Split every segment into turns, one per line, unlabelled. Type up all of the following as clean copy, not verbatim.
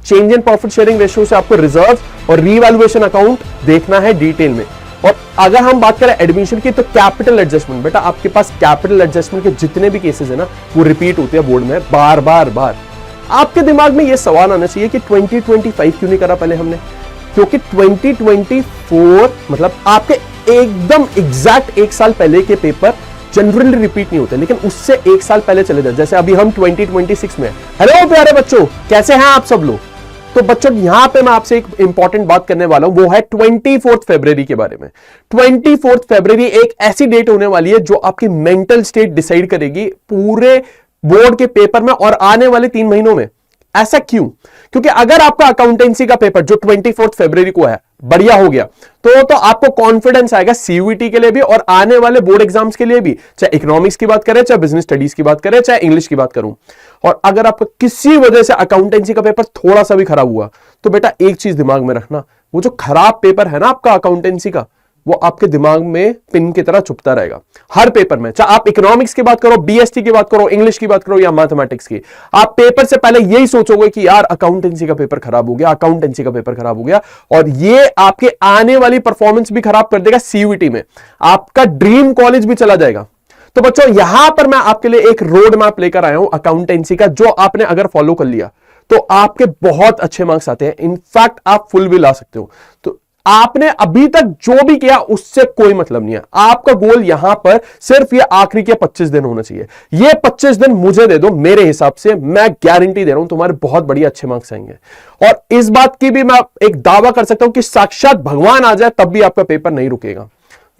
Change in profit sharing ratio से आपको reserve और रीवैल्यूएशन अकाउंट देखना है डिटेल में। और अगर हम बात करें एडमिशन की तो कैपिटल एडजस्टमेंट, बेटा आपके पास कैपिटल एडजस्टमेंट के जितने भी केसेस है ना वो रिपीट होते हैं बोर्ड में बार बार बार। आपके दिमाग में ये सवाल आना चाहिए कि 2025 क्यों नहीं करा पहले हमने, क्योंकि 2024 मतलब आपके एकदम एग्जैक्ट एक साल पहले के पेपर जनरली रिपीट नहीं होते, लेकिन उससे एक साल पहले चले जाए। जैसे अभी हम 2026 में। हेलो प्यारे बच्चों, कैसे हैं आप सब लोग? तो बच्चों यहां पे मैं आपसे एक इंपॉर्टेंट बात करने वाला हूं, वो है 24 फरवरी के बारे में। 24 फरवरी एक ऐसी डेट होने वाली है जो आपकी मेंटल स्टेट डिसाइड करेगी पूरे बोर्ड के पेपर में और आने वाले 3 महीनों में। ऐसा क्यों? क्योंकि अगर आपका अकाउंटेंसी का पेपर जो 24 फरवरी को है बढ़िया हो गया तो आपको कॉन्फिडेंस आएगा सीयूईटी के लिए भी और आने वाले बोर्ड एग्जाम्स के लिए भी, चाहे इकोनॉमिक्स की बात करें, चाहे बिजनेस स्टडीज की बात करें, चाहे इंग्लिश की बात करूं। और अगर आपका किसी वजह से अकाउंटेंसी का पेपर थोड़ा सा भी खराब हुआ तो बेटा एक चीज दिमाग में रखना, वो जो खराब पेपर है ना आपका अकाउंटेंसी का, वो आपके दिमाग में पिन की तरह चुभता रहेगा हर पेपर में। चाहे आप इकोनॉमिक्स की बात करो, बीएसटी की बात करो, इंग्लिश की बात करो या मैथमेटिक्स की, आप पेपर से पहले यही सोचोगे कि यार अकाउंटेंसी का पेपर खराब हो गया, अकाउंटेंसी का पेपर खराब हो गया। और ये आपके आने वाली परफॉर्मेंस भी खराब कर देगा सीयूईटी में, आपका ड्रीम कॉलेज भी चला जाएगा। तो बच्चों यहां पर मैं आपके लिए एक रोड मैप लेकर आया हूं अकाउंटेंसी का, जो आपने अगर फॉलो कर लिया तो आपके बहुत अच्छे मार्क्स आते हैं। इनफैक्ट आप फुल भी ला सकते हो। तो आपने अभी तक जो भी किया उससे कोई मतलब नहीं है। आपका गोल यहां पर सिर्फ ये आखिरी के 25 दिन होना चाहिए। ये 25 दिन मुझे दे दो, मेरे हिसाब से मैं गारंटी दे रहा हूं तुम्हारे बहुत बढ़िया अच्छे मार्क्स आएंगे। और इस बात की भी मैं एक दावा कर सकता हूं कि साक्षात भगवान आ जाए तब भी आपका पेपर नहीं रुकेगा,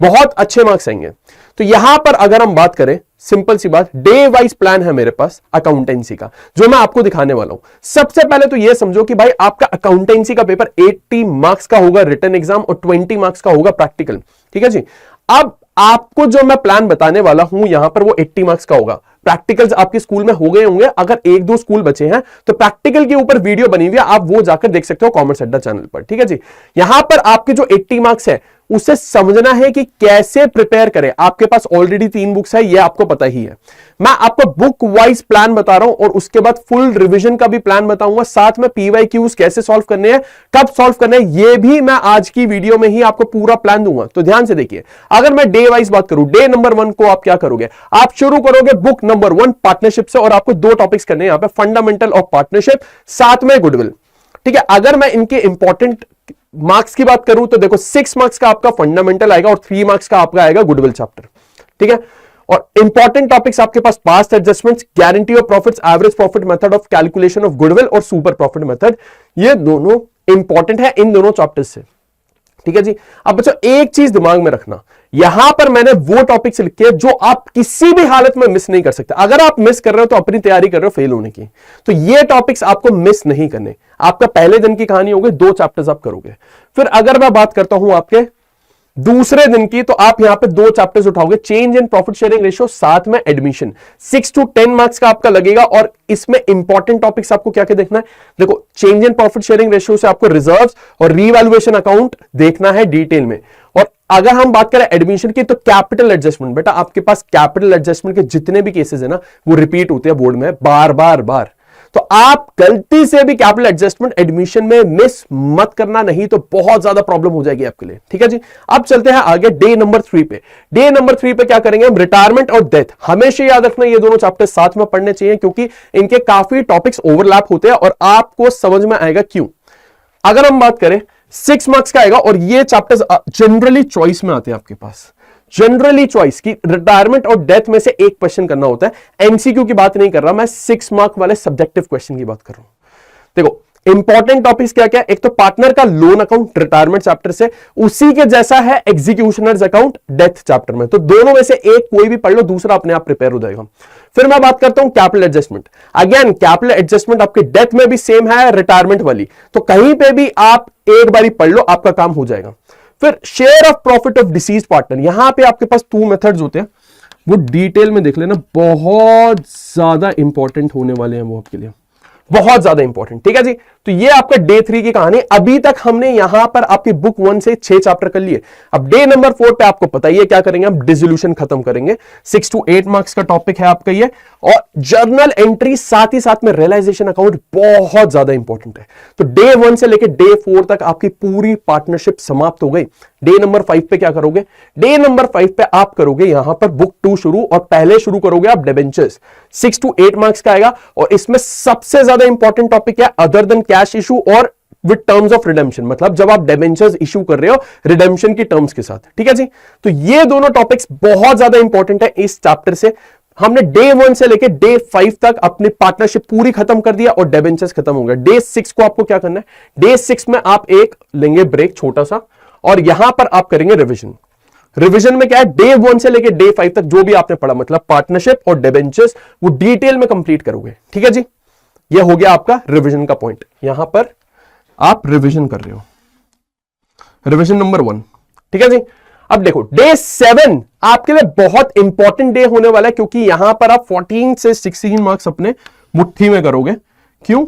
बहुत अच्छे मार्क्स आएंगे। तो यहां पर अगर हम बात करें, सिंपल सी बात, डे वाइज प्लान है मेरे पास अकाउंटेंसी का जो मैं आपको दिखाने वाला हूं। सबसे पहले तो यह समझो कि भाई आपका अकाउंटेंसी का पेपर 80 मार्क्स का होगा रिटन एग्जाम और 20 मार्क्स का होगा प्रैक्टिकल। ठीक है जी। अब आपको जो मैं प्लान बताने वाला हूं यहां पर वो 80 मार्क्स का होगा। प्रैक्टिकल्स आपके स्कूल में हो गए होंगे, अगर 1-2 स्कूल बचे हैं तो प्रैक्टिकल के ऊपर वीडियो बनी हुई है, आप वो जाकर देख सकते हो कॉमर्स अड्डा चैनल पर। ठीक है जी। यहां पर आपके जो 80 मार्क्स है उसे समझना है कि कैसे प्रिपेयर करें। आपके पास ऑलरेडी 3 बुक्स है, ये आपको पता ही है। मैं आपको बुक वाइज प्लान बता रहा हूं और उसके बाद फुल रिवीजन का भी प्लान बताऊंगा, साथ में पीवाईक्यूज कैसे सॉल्व करने हैं, कब सॉल्व करने हैं, ये भी मैं आज की वीडियो में ही आपको पूरा प्लान दूंगा। तो ध्यान से देखिए, अगर मैं डे वाइज बात करूं, डे नंबर 1 को आप क्या करोगे? आप शुरू करोगे बुक नंबर 1 पार्टनरशिप से और आपको 2 टॉपिक्स करने हैं यहां पे, फंडामेंटल ऑफ पार्टनरशिप, साथ में गुडविल। ठीक है। अगर मैं इनके इंपॉर्टेंट मार्क्स की बात करूं तो देखो 6 मार्क्स का आपका फंडामेंटल आएगा और 3 मार्क्स का आपका आएगा गुडविल चैप्टर। ठीक है। और इंपॉर्टेंट टॉपिक्स आपके पास past adjustments, guarantee of profits, average profit method of calculation of goodwill और सुपर प्रॉफिट मेथड, ये दोनों इंपॉर्टेंट है इन दोनों चैप्टर्स से। ठीक है जी। अब बच्चों एक चीज दिमाग में रखना, यहां पर मैंने वो टॉपिक्स लिखे जो आप किसी भी हालत में मिस नहीं कर सकते। अगर आप मिस कर रहे हो तो अपनी तैयारी कर रहे हो फेल होने की, तो ये टॉपिक्स आपको मिस नहीं करने। आपका पहले दिन की कहानी होगी, 2 चैप्टर्स आप करोगे। फिर अगर मैं बात करता हूं आपके दूसरे दिन की, तो आप यहां पे 2 चैप्टर्स उठाओगे, change in profit sharing ratio, साथ में एडमिशन। 6 to 10 मार्क्स का आपका लगेगा। और इसमें इंपॉर्टेंट टॉपिक्स आपको क्या क्या देखना है? देखो, change in profit sharing ratio से आपको रिजर्व्स और रीवैल्यूएशन अकाउंट देखना है डिटेल में। और अगर हम बात करें एडमिशन की तो कैपिटल एडजस्टमेंट, बेटा आपके पास कैपिटल एडजस्टमेंट के जितने भी केसेस है ना वो रिपीट होते हैं बोर्ड में बार बार बार। तो आप गलती से भी कैपिटल एडजस्टमेंट एडमिशन में मिस मत करना, नहीं तो बहुत ज्यादा प्रॉब्लम हो जाएगी आपके लिए। ठीक है जी। अब चलते हैं आगे डे नंबर 3 पे। डे नंबर 3 पे क्या करेंगे हम? रिटायरमेंट और डेथ। हमेशा याद रखना ये दोनों चैप्टर साथ में पढ़ने चाहिए क्योंकि इनके काफी टॉपिक्स ओवरलैप होते हैं और आपको समझ में आएगा क्यों। अगर हम बात करें 6 मार्क्स का आएगा और ये चैप्टर्स जनरली चॉइस में आते हैं आपके पास। जनरली चॉइस की रिटायरमेंट और डेथ में से एक क्वेश्चन करना होता है। एमसीक्यू की बात नहीं कर रहा मैं, 6 मार्क वाले सब्जेक्टिव क्वेश्चन की बात कर रहा हूं। देखो इंपॉर्टेंट टॉपिक्स क्या क्या? एक तो पार्टनर का लोन अकाउंट रिटायरमेंट चैप्टर से, उसी के जैसा है एग्जीक्यूशनर्स अकाउंट डेथ चैप्टर में। तो दोनों में से एक कोई भी पढ़ लो, दूसरा अपने आप प्रिपेयर हो जाएगा। फिर मैं बात करता हूं capital adjustment. Again capital adjustment आपके डेथ में भी सेम है, रिटायरमेंट वाली, तो कहीं पे भी आप एक बारी पढ़ लो, आपका काम हो जाएगा। फिर share of profit of disease partner, यहां पे आपके पास 2 मेथड्स होते हैं, वो डिटेल में देख लेना, बहुत ज्यादा इंपॉर्टेंट होने वाले हैं वो आपके लिए। बहुत ज्यादा इंपॉर्टेंट, ठीक है जी। तो ये आपका डे 3 की कहानी। अभी तक हमने यहां पर आपकी बुक 1 से 6 चैप्टर कर लिए। अब डे नंबर 4 पे आपको पता ही है क्या करेंगे, हम डिसोल्यूशन खत्म करेंगे। 6 to 8 मार्क्स का टॉपिक है आपका ये, और जर्नल एंट्री साथ ही साथ में रियलाइजेशन अकाउंट बहुत ज्यादा इंपॉर्टेंट है। तो डे 1 से लेकर डे 4 तक आपकी पूरी पार्टनरशिप समाप्त हो गई। डे नंबर 5 पे क्या करोगे, डे नंबर 5 पे आप करोगे यहां पर बुक 2 शुरू, और पहले शुरू करोगे आप डिबेंचर्स। 6 to 8 मार्क्स का आएगा, और इसमें सबसे ज्यादा इंपॉर्टेंट टॉपिक है अदर देन कैश इशू और विद टर्म्स ऑफ रिडेम्पशन, मतलब जब आप डिबेंचर्स इशू कर रहे हो रिडेम्पशन की टर्म्स के साथ, ठीक है जी। तो ये दोनों टॉपिक्स बहुत ज्यादा इंपॉर्टेंट है इस चैप्टर से। हमने डे 1 से लेकर डे 5 तक अपनी पार्टनरशिप पूरी खत्म कर दिया और डिबेंचर्स खत्म हो गया। डे 6 को आपको क्या करना है, डे 6 में आप एक लेंगे ब्रेक छोटा सा, और यहां पर आप करेंगे रिविजन। रिवीजन में क्या है, डे 1 से लेकर डे 5 तक जो भी आपने पढ़ा, मतलब पार्टनरशिप और डिबेंचर्स, वो डिटेल में कंप्लीट करोगे, ठीक है जी। ये हो गया आपका रिवीजन का पॉइंट। यहां पर आप रिवीजन कर रहे हो, रिवीजन नंबर 1, ठीक है जी। अब देखो डे 7 आपके लिए बहुत इंपॉर्टेंट डे होने वाला है, क्योंकि यहां पर आप 14 से 16 मार्क्स अपने मुट्ठी में करोगे। क्यों,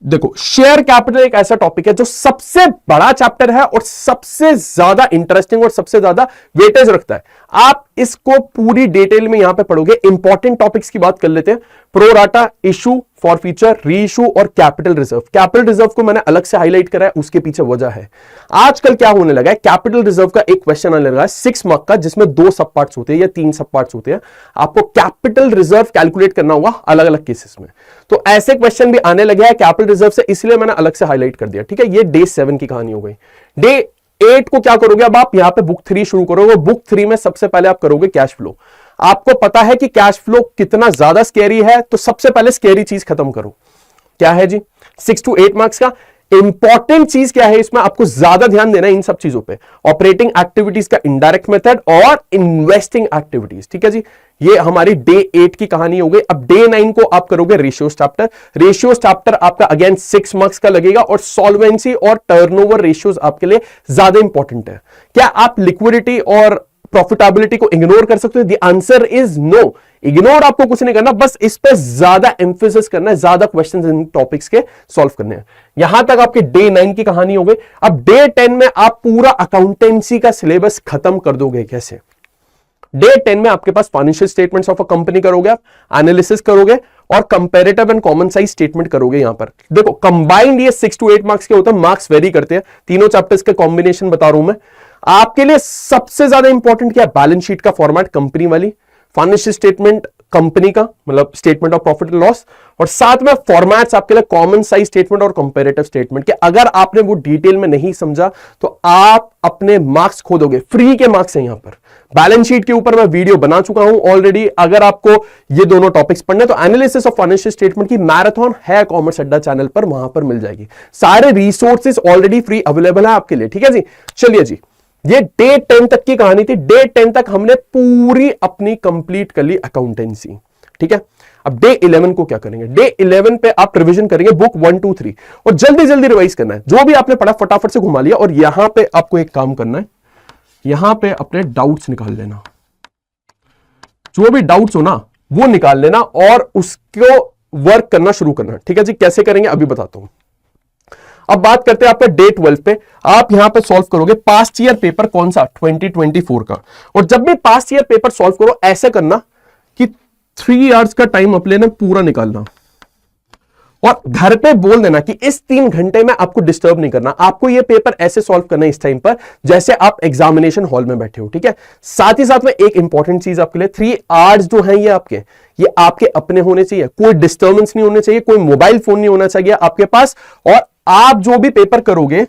देखो शेयर कैपिटल एक ऐसा टॉपिक है जो सबसे बड़ा चैप्टर है और सबसे ज्यादा इंटरेस्टिंग और सबसे ज्यादा वेटेज रखता है। आप इसको पूरी डिटेल में यहां पे पढ़ोगे। इंपॉर्टेंट टॉपिक्स की बात कर लेते हैं, प्रो राटा, इशू, फॉरफीचर, री इशू और कैपिटल रिजर्व। कैपिटल रिजर्व को मैंने अलग से हाईलाइट करा है, उसके पीछे वजह है आजकल क्या होने लगा है, कैपिटल रिजर्व का एक क्वेश्चन आने लगा है 6 मार्क का, जिसमें 2 सब पार्ट्स होते हैं या 3 सब पार्ट्स होते हैं। आपको कैपिटल रिजर्व कैलकुलेट करना होगा अलग अलग केसेस में। तो ऐसे क्वेश्चन भी आने लगे हैं कैपिटल रिजर्व से, इसलिए मैंने अलग से हाईलाइट कर दिया, ठीक है। ये डे 7 की कहानी हो गई। डे 8 को क्या करोगे, अब आप यहां पे बुक 3 शुरू करोगे। बुक 3 में सबसे पहले आप करोगे कैश फ्लो। आपको पता है कि कैश फ्लो कितना ज्यादा स्कैरी है, तो सबसे पहले स्कैरी चीज खत्म करो। क्या है जी, 6 to 8 मार्क्स का इंपॉर्टेंट चीज क्या है, इसमें आपको ज्यादा ध्यान देना है इन सब चीजों पे। ऑपरेटिंग एक्टिविटीज का इनडायरेक्ट मेथड और इन्वेस्टिंग एक्टिविटीज, ठीक है जी। ये हमारी डे 8 की कहानी हो गई। अब डे 9 को आप करोगे रेशियोज चैप्टर। रेशियोज चैप्टर आपका अगेन 6 मार्क्स का लगेगा, और सॉल्वेंसी और टर्नओवर रेशियोज आपके लिए ज्यादा इंपॉर्टेंट है। क्या आप लिक्विडिटी और प्रॉफिटेबिलिटी को इग्नोर कर सकते हो? The answer is no. Ignore आपको कुछ नहीं करना, बस इस पे ज्यादा एम्फेसिस करना है, ज्यादा क्वेश्चंस इन टॉपिक्स के सॉल्व करने हैं। यहां तक आपके डे 9 की कहानी हो गई। अब डे 10 में आप पूरा अकाउंटेंसी का सिलेबस खत्म कर दोगे। कैसे? डे 10 में आपके पास financial statements of a company करोगे, आप एनालिसिस करोगे और comparative and common size statement करोगे। यहां पर देखो कंबाइंड ये 6 to 8 मार्क्स के होते हैं, मार्क्स वेरी करते हैं। तीनों चैप्टर्स का कॉम्बिनेशन बता रहा हूं मैं आपके लिए। सबसे ज्यादा इंपॉर्टेंट क्या है, बैलेंस शीट का फॉर्मेट कंपनी वाली, फाइनेंशियल स्टेटमेंट कंपनी का, मतलब statement of profit and loss, और साथ में फॉर्मेट्स आपके लिए कॉमन साइज स्टेटमेंट और कंपैरेटिव स्टेटमेंट के। अगर आपने वो डिटेल में नहीं समझा तो आप अपने मार्क्स खो दोगे। फ्री के मार्क्स हैं यहां पर। बैलेंस शीट के ऊपर मैं वीडियो बना चुका हूं ऑलरेडी। अगर आपको ये दोनों टॉपिक्स पढ़ने तो एनालिसिस ऑफ फाइनेंशियल स्टेटमेंट की मैराथन है कॉमर्स अड्डा चैनल पर, वहां पर मिल जाएगी। सारे रिसोर्सेज ऑलरेडी फ्री अवेलेबल है आपके लिए, ठीक है जी। चलिए जी, ये डे 10 तक की कहानी थी। डे 10 तक हमने पूरी अपनी कंप्लीट कर ली अकाउंटेंसी, ठीक है। अब डे 11 को क्या करेंगे, डे 11 पे आप रिवीजन करेंगे बुक 1 2 3, और जल्दी जल्दी रिवाइज करना है। जो भी आपने पढ़ा फटाफट से घुमा लिया, और यहां पे आपको एक काम करना है, यहां पे अपने डाउट्स निकाल लेना। जो भी डाउट्स हो ना वो निकाल लेना और उसको वर्क करना शुरू करना, ठीक है जी। कैसे करेंगे अभी बताता हूं। अब बात करते हैं आपका डे 12 पे। आप यहां पे सॉल्व करोगे पास्ट ईयर पेपर, कौन सा, 2024 का। और जब भी पास्ट ईयर पेपर सॉल्व करो ऐसे करना कि 3 आवर्स का टाइम अपने ने पूरा निकालना, और घर पे बोल देना कि इस 3 घंटे में आपको डिस्टर्ब नहीं करना। आपको ये पेपर ऐसे सॉल्व करना है इस टाइम पर जैसे आप एग्जामिनेशन हॉल में बैठे हो, ठीक है। साथ ही साथ में एक इंपॉर्टेंट चीज आपके लिए, 3 आवर्स जो है ये आपके अपने होने चाहिए। कोई डिस्टर्बेंस नहीं होने चाहिए, कोई मोबाइल फोन नहीं होना चाहिए आपके पास। और आप जो भी पेपर करोगे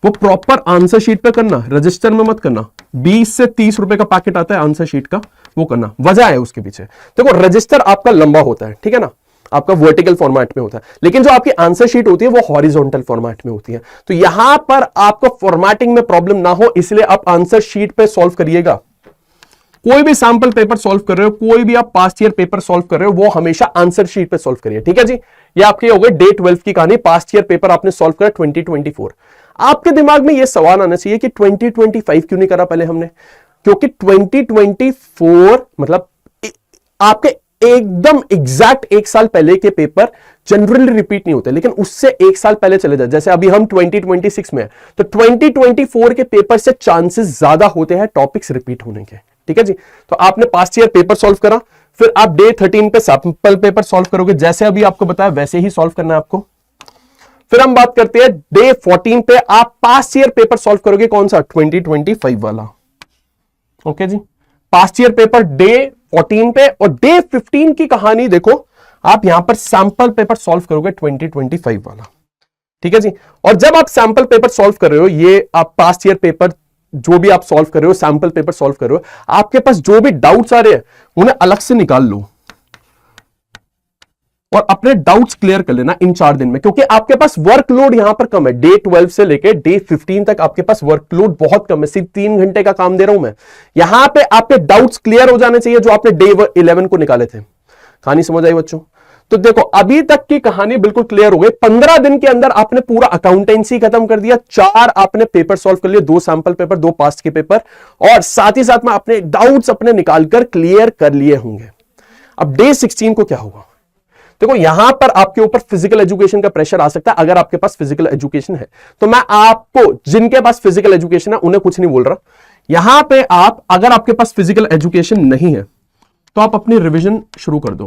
वो प्रॉपर आंसर शीट पे करना, रजिस्टर में मत करना। 20 से 30 रुपए का पैकेट आता है आंसर शीट का, वो करना। वजह है उसके पीछे, देखो रजिस्टर आपका लंबा होता है, ठीक है ना, आपका वर्टिकल फॉर्मेट में होता है, लेकिन जो आपकी आंसर शीट होती है वो हॉरिजॉन्टल फॉर्मेट में होती है। तो यहां पर आपको फॉर्मेटिंग में प्रॉब्लम ना हो, इसलिए आप आंसर शीट पे सॉल्व करिएगा। कोई भी सैंपल पेपर सॉल्व कर रहे हो, कोई भी आप पास्ट ईयर पेपर सॉल्व कर रहे हो, वो हमेशा आंसर शीट पे सॉल्व करिए, ठीक है जी। ये आपकी हो गई डे 12 की कहानी। पास्ट ईयर पेपर आपने सॉल्व करा 2024। आपके दिमाग में ये सवाल आना चाहिए कि 2025 क्यों नहीं करा पहले हमने, क्योंकि 2024 मतलब आपके एकदम एग्जैक्ट एक साल पहले के पेपर जनरली रिपीट नहीं होते, लेकिन उससे एक साल पहले चले जाए, जैसे अभी हम 2026 में है, तो 2024 के पेपर से चांसेस ज्यादा होते हैं टॉपिक्स रिपीट होने के। ठीक है जी, तो आपने पास्ट ईयर पेपर सॉल्व करा, फिर आप डे 13 पे सैंपल पेपर सॉल्व करोगे, जैसे अभी आपको बताया वैसे ही सॉल्व करना है आपको। फिर हम बात करते हैं डे 14 पे आप पास्ट ईयर पेपर सॉल्व करोगे, कौन सा, 2025 वाला। ओके जी, पास्ट ईयर पेपर डे 14 पे, और डे 15 की कहानी देखो, आप यहां पर सैंपल पेपर सॉल्व करोगे 2025 वाला। ठीक है जी, और जब आप सैंपल पेपर सॉल्व कर रहे हो, ये आप पास्ट ईयर पेपर जो भी आप सॉल्व कर रहे हो, सैंपल पेपर सॉल्व कर रहे हो, आपके पास जो भी डाउट्स आ रहे हैं उन्हें अलग से निकाल लो और अपने डाउट्स क्लियर कर लेना इन 4 दिन में, क्योंकि आपके पास वर्कलोड यहां पर कम है। डे 12 से लेके डे 15 तक आपके पास वर्कलोड बहुत कम है, सिर्फ 3 घंटे का काम दे रहा हूं मैं। यहां पे आपके डाउट्स क्लियर हो जाने चाहिए जो आपने डे 11 को निकाले थे। कहानी समझ आई बच्चों? तो देखो, अभी तक की कहानी बिल्कुल क्लियर हो गई। 15 दिन के अंदर आपने पूरा अकाउंटेंसी खत्म कर दिया, 4 आपने पेपर सॉल्व कर लिए, 2 सैंपल पेपर, 2 पास्ट के पेपर, और साथ ही साथ में अपने डाउट्स अपने निकालकर क्लियर कर लिए होंगे। अब डे 16 को क्या होगा? देखो, यहां पर आपके ऊपर फिजिकल एजुकेशन का प्रेशर आ सकता है, अगर आपके पास फिजिकल एजुकेशन है। तो मैं आपको, जिनके पास फिजिकल एजुकेशन है उन्हें कुछ नहीं बोल रहा। यहां पे आप, अगर आपके पास फिजिकल एजुकेशन नहीं है तो आप अपनी रिवीजन शुरू कर दो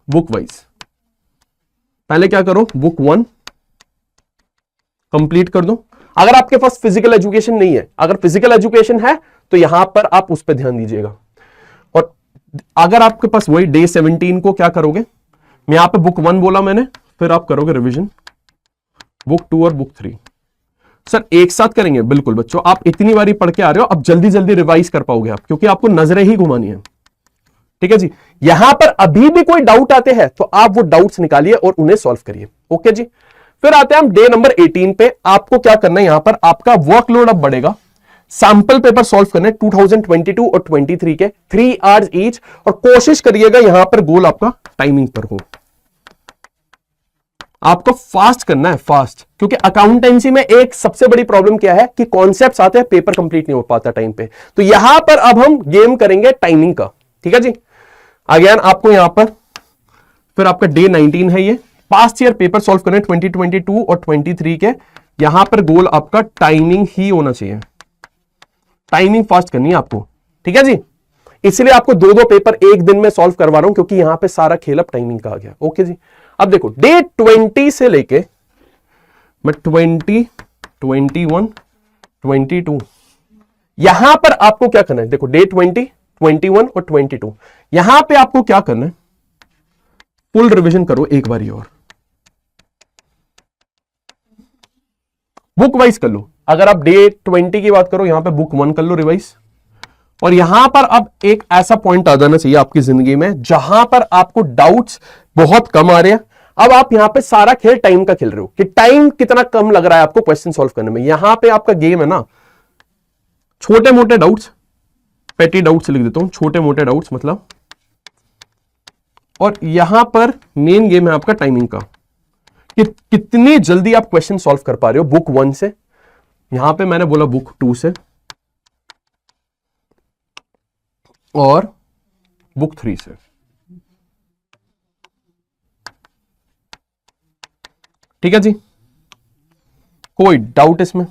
बुक वाइज। पहले क्या करो, बुक 1 कंप्लीट कर दो। अगर आपके पास फिजिकल एजुकेशन नहीं है, अगर फिजिकल एजुकेशन है तो यहां पर आप उस पर ध्यान दीजिएगा। और अगर आपके पास वही डे 17 को क्या करोगे, मैं यहां पे बुक 1 बोला मैंने, फिर आप करोगे रिवीजन बुक 2 और बुक 3। सर एक साथ करेंगे? बिल्कुल बच्चों, आप इतनी बारी पढ़ के आ रहे हो, अब जल्दी जल्दी रिवाइज कर पाओगे आप, क्योंकि आपको नजरें ही घुमानी है। ठीक है जी, यहां पर अभी भी कोई डाउट आते हैं तो आप वो डाउट्स निकालिए और उन्हें सॉल्व करिए। ओके जी, फिर आते हैं हम डे नंबर 18 पे। आपको क्या करना है, यहां पर आपका वर्कलोड अब बढ़ेगा। सैंपल पेपर सॉल्व करने 2022 और 23 के 3 आवर्स ईच, और कोशिश करिएगा यहां पर गोल आपका टाइमिंग पर हो। आपको फास्ट करना है, फास्ट, क्योंकि अकाउंटेंसी में एक सबसे बड़ी प्रॉब्लम क्या है कि कॉन्सेप्ट्स आते हैं, पेपर कंप्लीट नहीं हो पाता टाइम पे। तो यहां पर अब हम गेम करेंगे टाइमिंग का। ठीक है जी, अगेन आपको यहां पर, फिर आपका डे 19 है, ये पास्ट ईयर पेपर सॉल्व करने 2022 और 23 के। यहां पर गोल आपका टाइमिंग ही होना चाहिए, टाइमिंग फास्ट करनी है आपको। ठीक है जी, इसलिए आपको 2-2 पेपर एक दिन में सॉल्व करवा रहा हूं, क्योंकि यहां पे सारा खेल अब टाइमिंग का आ गया। ओके जी, अब देखो डे 20 से लेके मैं 20, 21, 22, यहां पर आपको क्या करना है, देखो डे 20, 21 और 22, यहां पे आपको क्या करना है, फुल रिवीजन करो एक बारी और, बुक वाइज कर लो। अगर आप डे 20 की बात करो, यहां पे बुक 1 कर लो रिवाइज, और यहां पर अब एक ऐसा पॉइंट आ जाना चाहिए आपकी जिंदगी में जहां पर आपको डाउट्स बहुत कम आ रहे हैं। अब आप यहां पे सारा खेल टाइम का खेल रहे हो कि टाइम कितना कम लग रहा है आपको क्वेश्चन सॉल्व करने में। यहां पे आपका गेम है ना, छोटे मोटे डाउट्स, पेटी डाउट्स लिख देता हूं, छोटे मोटे डाउट्स मतलब, और यहां पर मेन गेम है आपका टाइमिंग का, कि कितनी जल्दी आप क्वेश्चन सॉल्व कर पा रहे हो बुक 1 से, यहां पे मैंने बोला बुक 2 से, और बुक 3 से। ठीक है जी, कोई डाउट इसमें?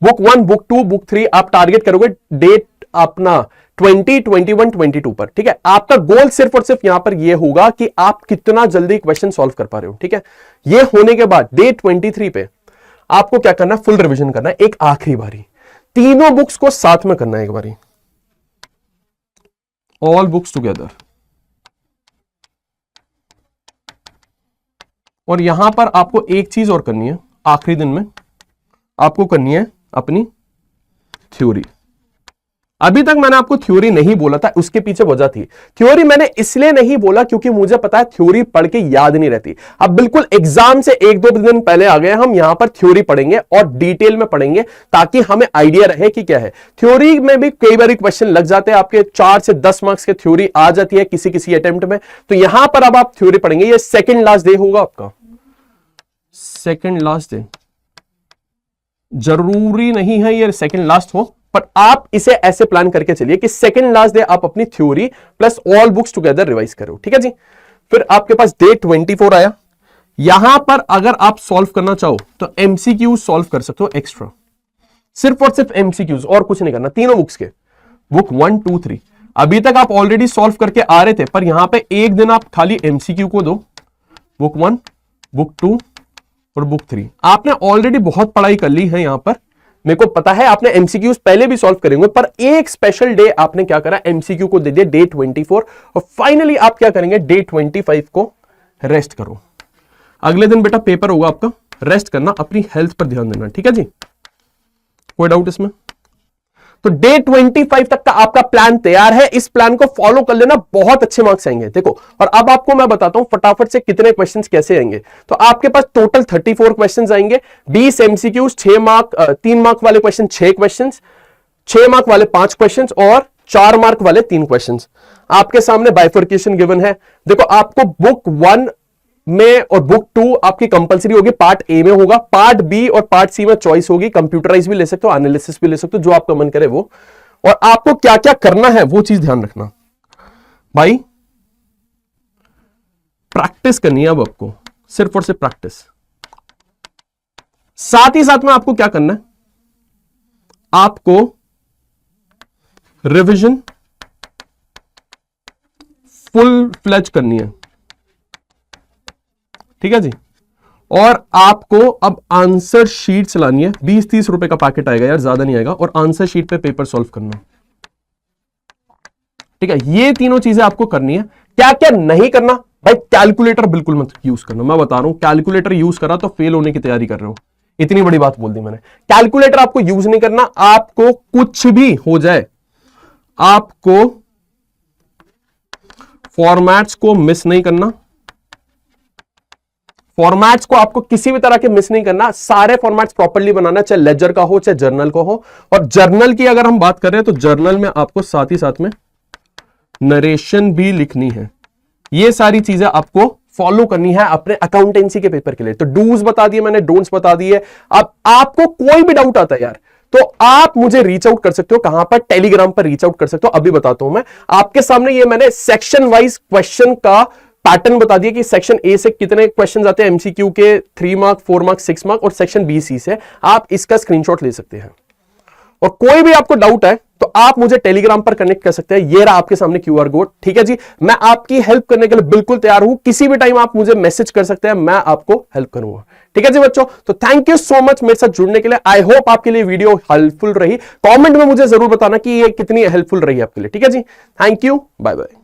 बुक 1, बुक 2, बुक 3 आप टारगेट करोगे डेट अपना 20, 21, 22 पर। ठीक है, आपका गोल सिर्फ और सिर्फ यहां पर यह होगा कि आप कितना जल्दी क्वेश्चन सॉल्व कर पा रहे हो। ठीक है, यह होने के बाद डे 23 पे आपको क्या करना है, फुल रिवीजन करना है एक आखिरी बारी, तीनों बुक्स को साथ में करना है एक बारी, ऑल बुक्स टुगेदर। और यहां पर आपको एक चीज और करनी है, आखिरी दिन में आपको करनी है अपनी थ्योरी। अभी तक मैंने आपको थ्योरी नहीं बोला था, उसके पीछे वजह थी। थ्योरी मैंने इसलिए नहीं बोला क्योंकि मुझे पता है थ्योरी पढ़ के याद नहीं रहती। अब बिल्कुल एग्जाम से 1-2 दिन पहले आ गए हम, यहां पर थ्योरी पढ़ेंगे और डिटेल में पढ़ेंगे ताकि हमें आइडिया रहे कि क्या है। थ्योरी में भी कई बार क्वेश्चन लग जाते हैं आपके, 4 से 10 मार्क्स की थ्योरी आ जाती है किसी किसी अटेम्प्ट में। तो यहां पर अब आप थ्योरी पढ़ेंगे, ये सेकेंड लास्ट डे होगा आपका, सेकेंड लास्ट डे। जरूरी नहीं है ये सेकेंड लास्ट हो, पर आप इसे ऐसे प्लान करके चलिए कि सेकंड लास्ट डे आप अपनी theory plus all books together revise करो, ठीक है जी। फिर आपके पास डे 24 आया। यहां पर अगर आप सॉल्व करना चाहो तो एमसीक्यू सॉल्व कर सकते हो एक्स्ट्रा, सिर्फ और सिर्फ एमसीक्यूज, और कुछ नहीं करना, तीनों बुक्स के, बुक 1, 2, 3। अभी तक आप ऑलरेडी सॉल्व करके आ रहे थे, पर यहां पे एक दिन आप खाली एमसीक्यू को दो, बुक 1, बुक 2 और बुक 3। आपने ऑलरेडी बहुत पढ़ाई कर ली है, यहां पर मेरे को पता है आपने एमसीक्यूज पहले भी सॉल्व करेंगे, पर एक स्पेशल डे आपने क्या करा, एमसीक्यू को दे दिया डे 24, और फाइनली आप क्या करेंगे, डे 25 को रेस्ट करो। अगले दिन बेटा पेपर होगा आपका, रेस्ट करना, अपनी हेल्थ पर ध्यान देना, ठीक है जी, कोई डाउट इसमें? तो डे 25 तक का आपका प्लान तैयार है, इस प्लान को फॉलो कर लेना, बहुत अच्छे मार्क्स आएंगे। देखो, और अब आपको मैं बताता हूं फटाफट से कितने क्वेश्चंस कैसे आएंगे। तो आपके पास टोटल 34 क्वेश्चंस आएंगे, 20 एमसीक्यूज, 6 मार्क, 3 मार्क वाले क्वेश्चन 6 क्वेश्चंस, 6 मार्क वाले 5 क्वेश्चंस और 4 मार्क वाले 3 क्वेश्चंस। आपके सामने बाइफर्केशन गिवन है। देखो, आपको बुक 1 में और बुक 2 आपकी कंपलसरी होगी, पार्ट ए में होगा, पार्ट बी और पार्ट सी में चॉइस होगी, कंप्यूटराइज भी ले सकते हो, एनालिसिस भी ले सकते हो, जो आपका मन करे वो। और आपको क्या क्या करना है वो चीज ध्यान रखना भाई, प्रैक्टिस करनी है अब आपको, सिर्फ और सिर्फ प्रैक्टिस। साथ ही साथ में आपको क्या करना है, आपको रिवीजन फुल फ्लेज करनी है, ठीक है जी। और आपको अब आंसर शीट चलानी है, 20-30 रुपए का पैकेट आएगा यार, ज्यादा नहीं आएगा, और आंसर शीट पे पेपर सॉल्व करना, ठीक है। ये तीनों चीजें आपको करनी है। क्या क्या नहीं करना भाई, कैलकुलेटर बिल्कुल मत यूज करना, मैं बता रहा हूं, कैलकुलेटर यूज करा तो फेल होने की तैयारी कर रहे हो, इतनी बड़ी बात बोल दी मैंने। कैलकुलेटर आपको यूज नहीं करना, आपको कुछ भी हो जाए, आपको फॉर्मेट्स को मिस नहीं करना, फॉर्मेट्स को आपको किसी भी तरह के मिस नहीं करना, सारे फॉर्मेट्स प्रॉपर्ली बनाना, चाहे लेजर का हो चाहे जर्नल का हो। और जर्नल की अगर हम बात कर रहे हैं तो जर्नल में आपको साथ ही साथ में नरेशन भी लिखनी है। ये सारी चीजें आपको फॉलो करनी है अपने अकाउंटेंसी के पेपर के लिए। तो डूज बता दिए मैंने, डोंट्स बता दिए। अब आपको कोई भी डाउट आता है यार, तो आप मुझे रीच आउट कर सकते हो, कहां पर, टेलीग्राम पर रीच आउट कर सकते हो। अभी बताता हूं मैं आपके सामने, ये मैंने सेक्शन वाइज क्वेश्चन का पैटर्न बता दिया कि सेक्शन ए से कितने क्वेश्चंस आते हैं एमसीक्यू के, 3 मार्क, 4 मार्क, 6 मार्क, और सेक्शन बी सी से आप इसका स्क्रीनशॉट ले सकते हैं। और कोई भी आपको डाउट है तो आप मुझे टेलीग्राम पर कनेक्ट कर सकते हैं, ये रहा आपके सामने क्यूआर कोड, ठीक है जी। मैं आपकी हेल्प करने के लिए बिल्कुल तैयार हूं, किसी भी टाइम आप मुझे मैसेज कर सकते हैं, मैं आपको हेल्प करूंगा, ठीक है जी बच्चों। तो थैंक यू सो मच मेरे साथ जुड़ने के लिए। आई होप आपके लिए वीडियो हेल्पफुल रही। कमेंट में मुझे जरूर बताना कि ये कितनी हेल्पफुल रही आपके लिए, ठीक है जी। Thank you, bye bye.